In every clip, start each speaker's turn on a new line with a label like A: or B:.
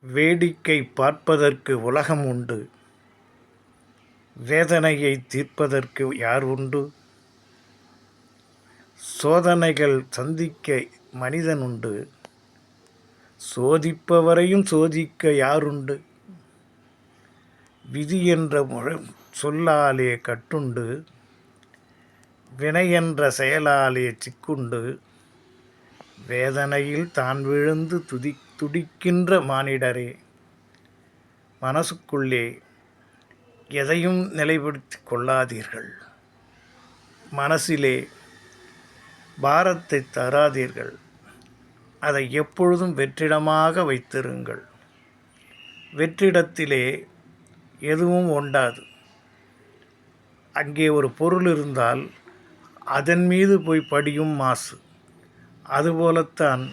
A: வேடிக்கை பார்ப்பதற்கு உலகம் உண்டு, வேதனையை தீர்ப்பதற்கு யார் உண்டு? சோதனைகள் சந்திக்க மனிதன் உண்டு, சோதிப்பவரையும் சோதிக்க யாருண்டு? விதி என்ற சொல்லாலே கட்டுண்டு, வினை என்ற செயலாலே சிக்குண்டு, வேதனையில் தான் விழுந்து துடிக்கின்ற மானிடரே, மனசுக்குள்ளே எதையும் நிலைப்படுத்தி கொள்ளாதீர்கள். மனசிலே பாரத்தை தராதீர்கள். அதை எப்பொழுதும் வெற்றிடமாக வைத்திருங்கள். வெற்றிடத்திலே எதுவும் ஒண்டாது. அங்கே ஒரு பொருள் இருந்தால் அதன் மீது போய் படியும் மாசு. அதுபோலத்தான்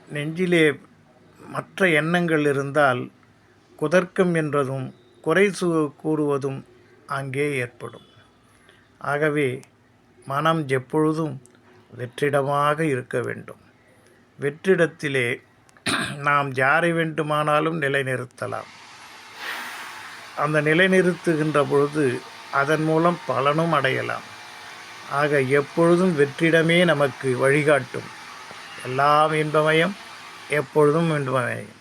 A: நெஞ்சிலே மற்ற எண்ணங்கள் இருந்தால் குதர்க்கம் என்றதும் குறை கூறுவதும் அங்கே ஏற்படும். ஆகவே மனம் எப்பொழுதும் வெற்றிடமாக இருக்க வேண்டும். வெற்றிடத்திலே நாம் யாரை வேண்டுமானாலும் நிலைநிறுத்தலாம். அந்த நிலைநிறுத்துகின்ற பொழுது அதன் மூலம் பலனும் அடையலாம். ஆக எப்பொழுதும் வெற்றிடமே நமக்கு வழிகாட்டும். எல்லாம் இன்பமயம், எப்பொழுதும் இன்பமயம்.